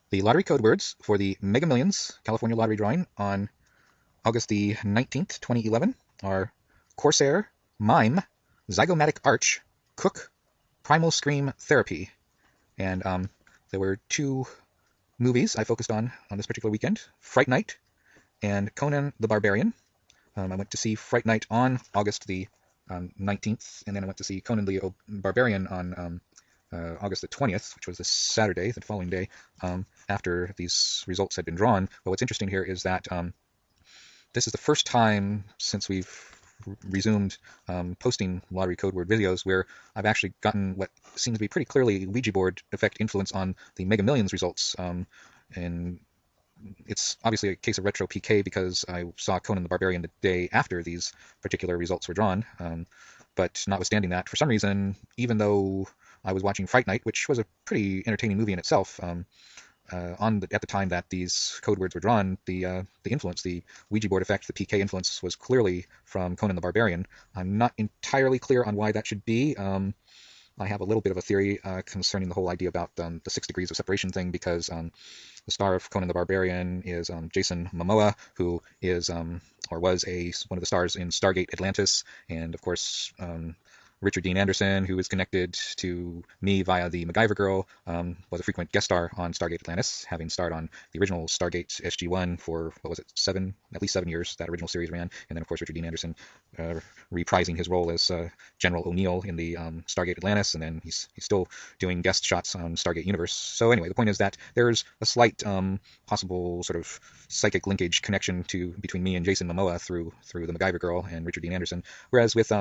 The lottery code words for the Mega Millions California lottery drawing on August the 19th, 2011 are Corsair, Mime, Zygomatic Arch, Cook, Primal Scream Therapy. And there were two movies I focused on this particular weekend, Fright Night and Conan the Barbarian. I went to see Fright Night on August the 19th, and then I went to see Conan the Barbarian on August the 20th, which was the Saturday, the following day, after these results had been drawn. But what's interesting here is that this is the first time since we've resumed posting lottery code word videos where I've actually gotten what seems to be pretty clearly Ouija board effect influence on the Mega Millions results. And it's obviously a case of retro PK because I saw Conan the Barbarian the day after these particular results were drawn. But notwithstanding that, for some reason, even though I was watching Fright Night, which was a pretty entertaining movie in itself, at the time that these code words were drawn, the influence, the Ouija board effect, the PK influence was clearly from Conan the Barbarian. I'm not entirely clear on why that should be. I have a little bit of a theory concerning the whole idea about the 6 degrees of separation thing, because the star of Conan the Barbarian is Jason Momoa, who is or was one of the stars in Stargate Atlantis, and of course Richard Dean Anderson, who is connected to me via the MacGyver Girl, was a frequent guest star on Stargate Atlantis, having starred on the original Stargate SG-1 for, what was it, at least 7 years that original series ran, and then of course Richard Dean Anderson reprising his role as General O'Neill in the Stargate Atlantis, and then he's still doing guest shots on Stargate Universe. So anyway, the point is that there's a slight possible sort of psychic linkage connection between me and Jason Momoa through the MacGyver Girl and Richard Dean Anderson, whereas with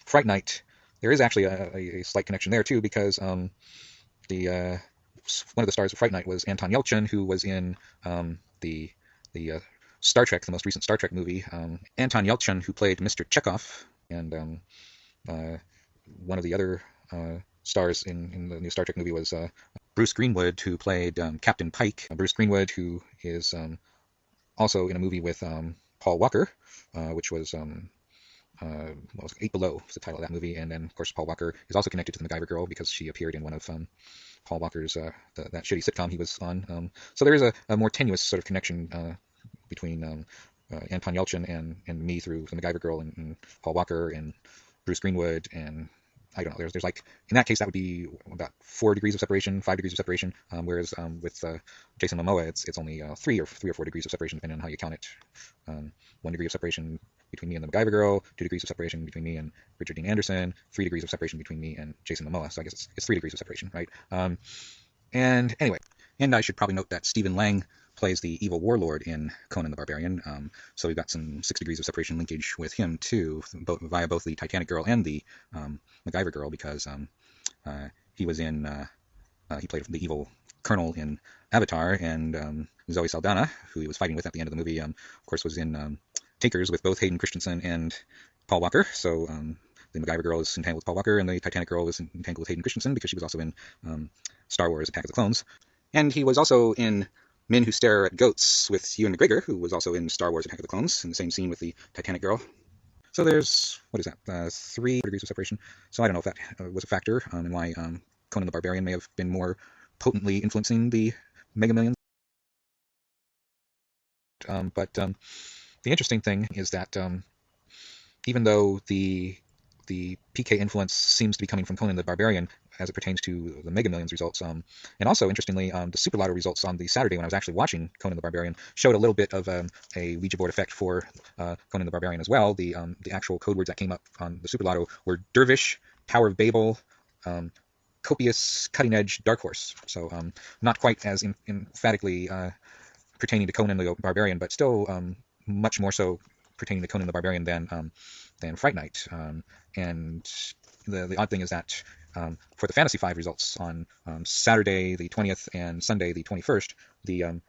Fright Night, there is actually a slight connection there too, because one of the stars of Fright Night was Anton Yelchin, who was in the Star Trek, the most recent Star Trek movie. Anton Yelchin, who played Mr. Chekhov, and one of the other stars in the new Star Trek movie was Bruce Greenwood, who played Captain Pike. Bruce Greenwood, who is also in a movie with Paul Walker, which was what was it, Eight Below was the title of that movie, and then of course Paul Walker is also connected to the MacGyver Girl because she appeared in one of Paul Walker's that shitty sitcom he was on. So there is a more tenuous sort of connection between Anton Yelchin and me through the MacGyver Girl and Paul Walker and Bruce Greenwood, and I don't know. There's like, in that case that would be about 4 degrees of separation, 5 degrees of separation. Whereas with Jason Momoa, it's only 3 or 4 degrees of separation depending on how you count it. 1 degree of separation between me and the MacGyver Girl, 2 degrees of separation between me and Richard Dean Anderson, 3 degrees of separation between me and Jason Momoa. So I guess it's 3 degrees of separation, right? And anyway, and I should probably note that Stephen Lang plays the evil warlord in Conan the Barbarian. So we've got some 6 degrees of separation linkage with him too, via both the Titanic Girl and the MacGyver Girl, because he was in he played the evil colonel in Avatar, and Zoe Saldana, who he was fighting with at the end of the movie, of course was in Takers with both Hayden Christensen and Paul Walker. So the MacGyver Girl is entangled with Paul Walker, and the Titanic Girl is entangled with Hayden Christensen because she was also in Star Wars Attack of the Clones. And he was also in Men Who Stare at Goats with Ewan McGregor, who was also in Star Wars Attack of the Clones, in the same scene with the Titanic Girl. So there's, what is that, 3 degrees of separation. So I don't know if that was a factor in why Conan the Barbarian may have been more potently influencing the Mega Millions. But the interesting thing is that even though the PK influence seems to be coming from Conan the Barbarian as it pertains to the Mega Millions results, and also interestingly, the Super Lotto results on the Saturday when I was actually watching Conan the Barbarian showed a little bit of a Ouija board effect for Conan the Barbarian as well. The actual code words that came up on the Super Lotto were Dervish, Tower of Babel, copious, cutting edge, dark horse. So not quite as emphatically pertaining to Conan the Barbarian, but still much more so pertaining to Conan the Barbarian than Fright Night. And the odd thing is that for the Fantasy 5 results on Saturday the 20th and Sunday the 21st, the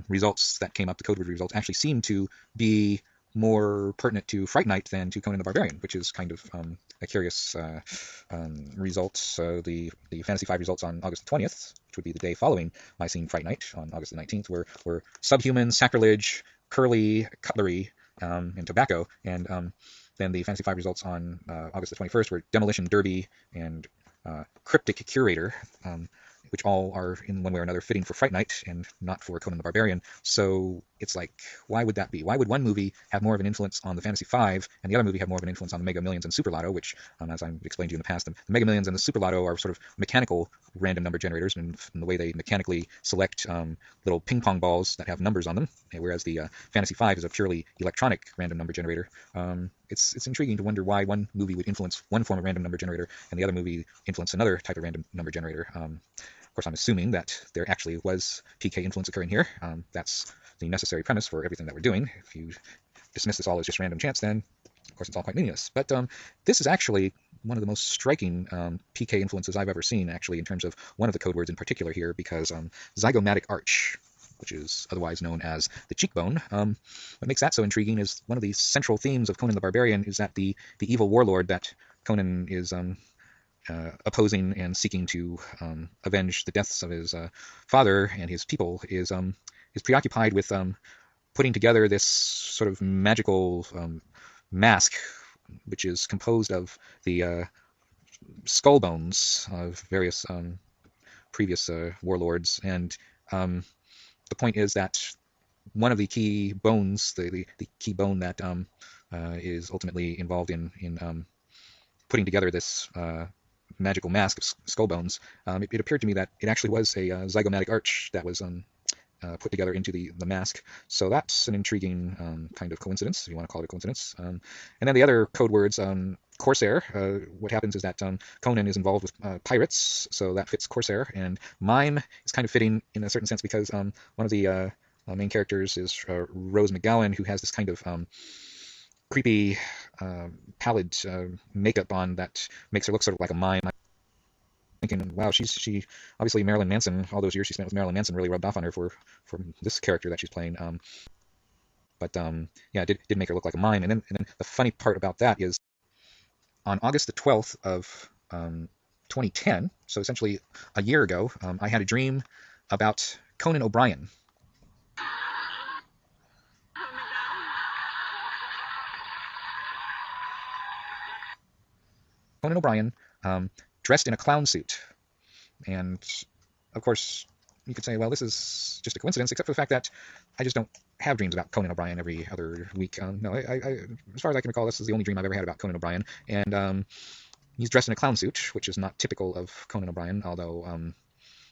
results that came up, the code word results, actually seem to be more pertinent to Fright Night than to Conan the Barbarian, which is kind of a curious result. So the Fantasy 5 results on August the 20th, which would be the day following my scene Fright Night on August the 19th, were subhuman, sacrilege, curly, cutlery, and tobacco. And then the Fantasy 5 results on August the 21st were demolition derby and cryptic curator. which all are in one way or another fitting for Fright Night and not for Conan the Barbarian. So it's like, why would that be? Why would one movie have more of an influence on the Fantasy Five and the other movie have more of an influence on the Mega Millions and Super Lotto, which, as I've explained to you in the past, the Mega Millions and the Super Lotto are sort of mechanical random number generators in the way they mechanically select little ping pong balls that have numbers on them, whereas the Fantasy Five is a purely electronic random number generator. It's intriguing to wonder why one movie would influence one form of random number generator and the other movie influence another type of random number generator. Of course, I'm assuming that there actually was PK influence occurring here. That's the necessary premise for everything that we're doing. If you dismiss this all as just random chance, then of course it's all quite meaningless. But this is actually one of the most striking PK influences I've ever seen, actually, in terms of one of the code words in particular here, because zygomatic arch, which is otherwise known as the cheekbone. What makes that so intriguing is one of the central themes of Conan the Barbarian is that the evil warlord that Conan is opposing and seeking to avenge the deaths of his father and his people is preoccupied with putting together this sort of magical mask, which is composed of the skull bones of various previous warlords. And the point is that one of the key bones, the key bone that is ultimately involved in putting together this magical mask of skull bones, it appeared to me that it actually was a zygomatic arch that was put together into the mask. So that's an intriguing kind of coincidence, if you want to call it a coincidence. And then the other code words, Corsair, what happens is that Conan is involved with pirates, so that fits Corsair, and mime is kind of fitting in a certain sense because one of the main characters is Rose McGowan, who has this kind of creepy, pallid makeup on that makes her look sort of like a mime. I'm thinking, wow, she obviously Marilyn Manson, all those years she spent with Marilyn Manson really rubbed off on her for this character that she's playing. But yeah, it did make her look like a mime. And then the funny part about that is on August the 12th of 2010, so essentially a year ago, I had a dream about Conan O'Brien. Conan O'Brien, dressed in a clown suit. And of course, you could say, well, this is just a coincidence, except for the fact that I just don't have dreams about Conan O'Brien every other week. No, as far as I can recall, this is the only dream I've ever had about Conan O'Brien. And he's dressed in a clown suit, which is not typical of Conan O'Brien, although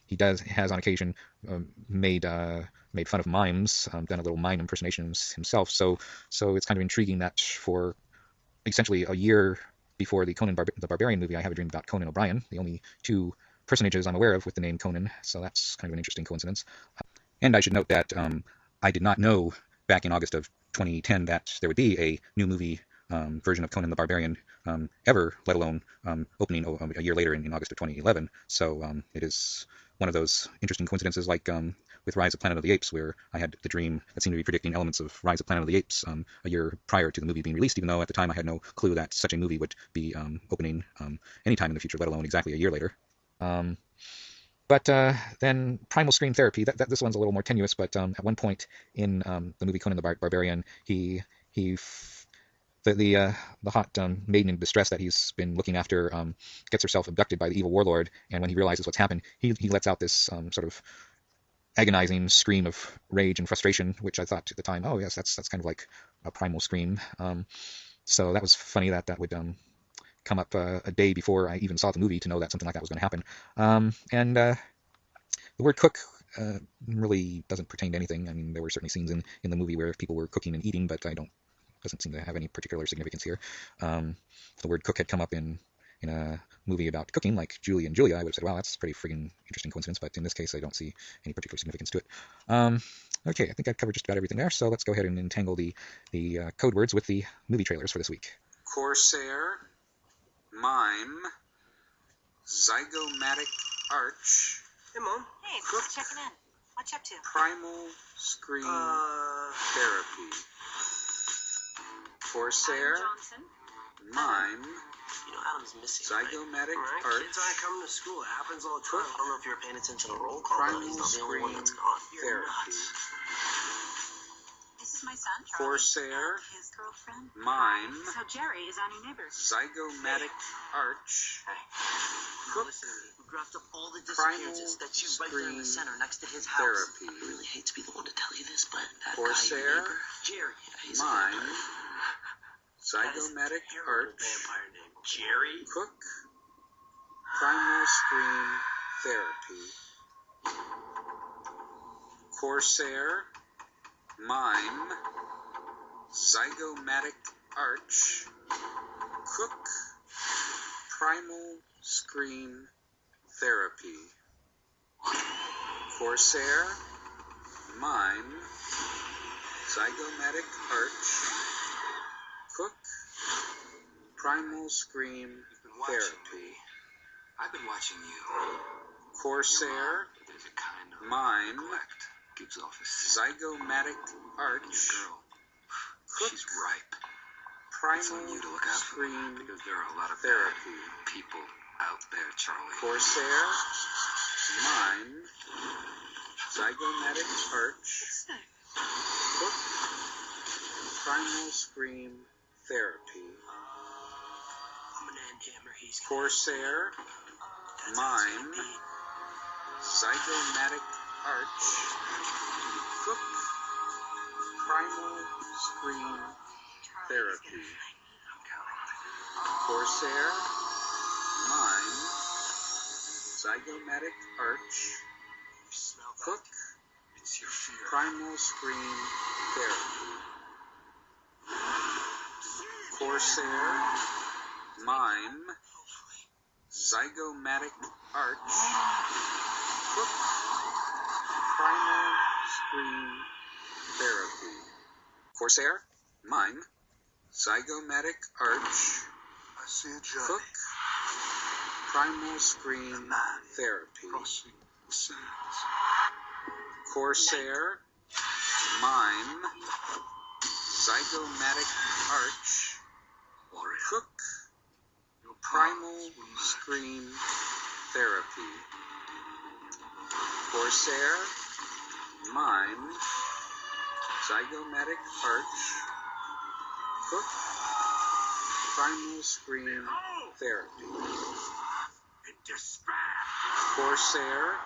he has on occasion made fun of mimes, done a little mime impersonations himself. So it's kind of intriguing that for essentially a year before the Conan the Barbarian movie, I have a dream about Conan O'Brien, the only two personages I'm aware of with the name Conan, so that's kind of an interesting coincidence. And I should note that I did not know back in August of 2010 that there would be a new movie version of Conan the Barbarian ever, let alone opening a year later in August of 2011. So it is one of those interesting coincidences like with Rise of Planet of the Apes, where I had the dream that seemed to be predicting elements of Rise of Planet of the Apes a year prior to the movie being released, even though at the time I had no clue that such a movie would be opening anytime in the future, let alone exactly a year later. But then Primal Scream Therapy, this one's a little more tenuous, but at one point in the movie Conan the Barbarian, the hot maiden in distress that he's been looking after gets herself abducted by the evil warlord, and when he realizes what's happened, he lets out this sort of agonizing scream of rage and frustration, which I thought at the time, oh yes, that's kind of like a primal scream. So that was funny that would come up a day before I even saw the movie to know that something like that was going to happen. And the word cook really doesn't pertain to anything. I mean, there were certainly scenes in the movie where people were cooking and eating, but doesn't seem to have any particular significance here. If the word cook had come up in a movie about cooking, like Julie and Julia, I would have said, wow, that's a pretty friggin' interesting coincidence, but in this case, I don't see any particular significance to it. Okay, I think I've covered just about everything there, so let's go ahead and entangle the code words with the movie trailers for this week. Corsair, mime, zygomatic arch. Hey, Mom. Hey, just checking in. What you up to? Primal scream therapy. Corsair, Adam Johnson. mime, You know, Adam's missing, zygomatic right? arch. Kids aren't coming to school. It happens all the time. I don't know if you were paying attention to roll call, but he's Primal not the only one scream that's gone. You're therapy. nuts. This is my son, Charlie. Corsair, His girlfriend. mime, So Jerry is our new neighbor. zygomatic arch. Cook. Listen to me. We graphed up all the Primal disappearances. That's you right there in the screen center next to his house. therapy. I really hate to be the one to tell you this, but that Corsair. guy, your neighbor, Jerry, he's a Mime. vampire. Zygomatic That is a terrible arch. vampire name. Jerry? Cook. Primal screen therapy. Corsair. Mime. Zygomatic arch. Cook. Primal screen therapy. Corsair. Mime. Zygomatic arch. Cook. Primal scream therapy. I've been watching you. Corsair. There's a kind of Mime. neglect. Gives off a Zygomatic arch. girl. Cook. She's ripe. It's on Primal you to look out for her, scream because there are a lot of bad therapy. people out there, Charlie. Corsair. Mime. Zygomatic arch. Cook. Primal scream therapy. I'm gonna end him or he's gonna. Corsair. That's how it's Mime. gonna be. Zygomatic arch. Cook. Primal scream therapy. Corsair. Mime. Zygomatic arch. You smell that? Cook. It's your fear. Primal scream therapy. Corsair. Mime. Zygomatic arch. Cook. Primal scream therapy. Corsair. Mime. Zygomatic arch. I see a Johnny. Cook. Primal scream therapy. Crossing the sands. Corsair. Mime. Zygomatic arch. Warrior. Cook. Your Primal powers will not scream therapy. Corsair. Mime. Zygomatic arch. Cook. Primal scream therapy. in despair. Corsair.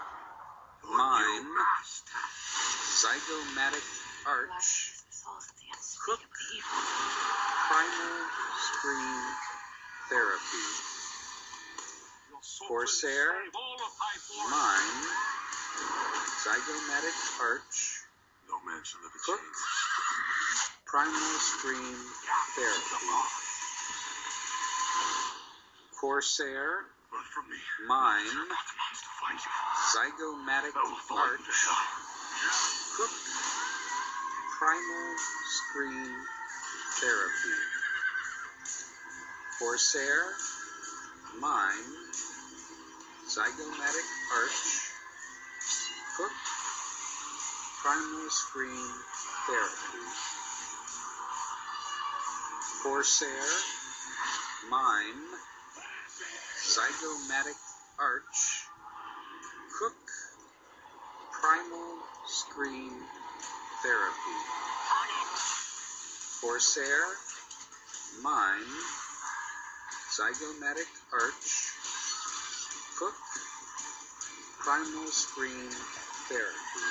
Mime. You must. Zygomatic arch. Life is the souls of the Cook. unspeakably evil. Primal scream therapy. Corsair. Mime. Zygomatic arch. No man shall ever Cook. change. Primal scream therapy. Corsair. Run from me. Mime. The monster finds you. Zygomatic I will fall into arch. hell. Cook. Primal scream therapy. Corsair. Mime. Zygomatic arch. Cook. Primal scream therapy. Corsair. Mime. Zygomatic arch. Cook. Primal scream therapy. Corsair. Mime. Zygomatic arch. Cook. Primal scream therapy.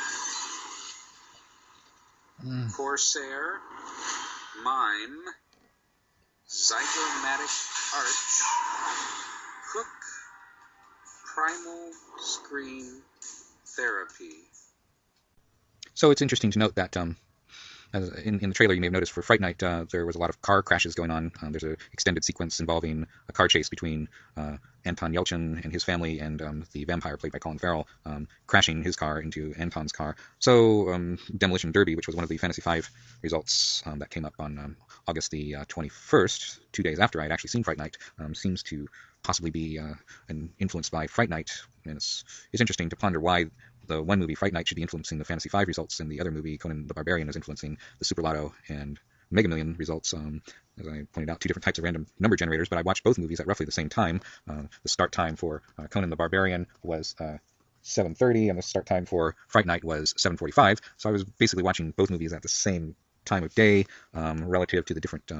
Corsair. Mime. Zygomatic arch. Cook. Primal scream therapy. So it's interesting to note that as in the trailer you may have noticed for Fright Night, there was a lot of car crashes going on. There's an extended sequence involving a car chase between Anton Yelchin and his family and the vampire played by Colin Farrell crashing his car into Anton's car. So Demolition Derby, which was one of the Fantasy 5 results that came up on August the 21st, 2 days after I had actually seen Fright Night, seems to possibly be influenced by Fright Night. And it's interesting to ponder why the one movie, Fright Night, should be influencing the Fantasy 5 results, and the other movie, Conan the Barbarian, is influencing the Super Lotto and Mega Million results. As I pointed out, two different types of random number generators, but I watched both movies at roughly the same time. The start time for Conan the Barbarian was 7:30, and the start time for Fright Night was 7:45. So I was basically watching both movies at the same time of day, relative to the different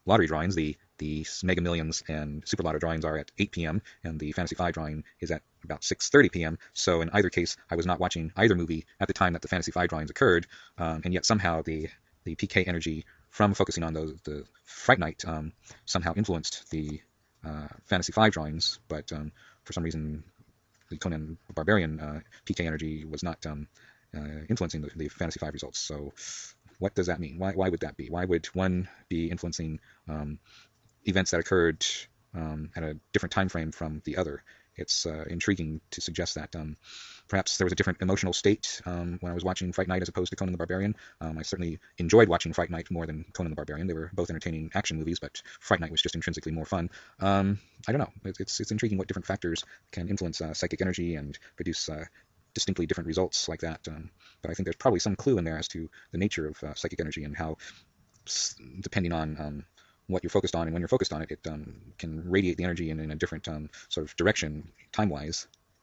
lottery drawings. The Mega Millions and Super Lotto drawings are at 8 p.m. and the Fantasy 5 drawing is at about 6:30 p.m. So in either case, I was not watching either movie at the time that the Fantasy 5 drawings occurred, and yet somehow the PK energy from focusing on the Fright Night somehow influenced the Fantasy 5 drawings, but for some reason the Conan Barbarian PK energy was not influencing the Fantasy 5 results. So what does that mean? Why would that be? Why would one be influencing events that occurred at a different time frame from the other? It's intriguing to suggest that perhaps there was a different emotional state when I was watching Fright Night as opposed to Conan the Barbarian. I certainly enjoyed watching Fright Night more than Conan the Barbarian. They were both entertaining action movies, but Fright Night was just intrinsically more fun. I don't know. It's intriguing what different factors can influence psychic energy and produce distinctly different results like that. But I think there's probably some clue in there as to the nature of psychic energy and how, depending on what you're focused on and when you're focused on it, it can radiate the energy in a different sort of direction time-wise.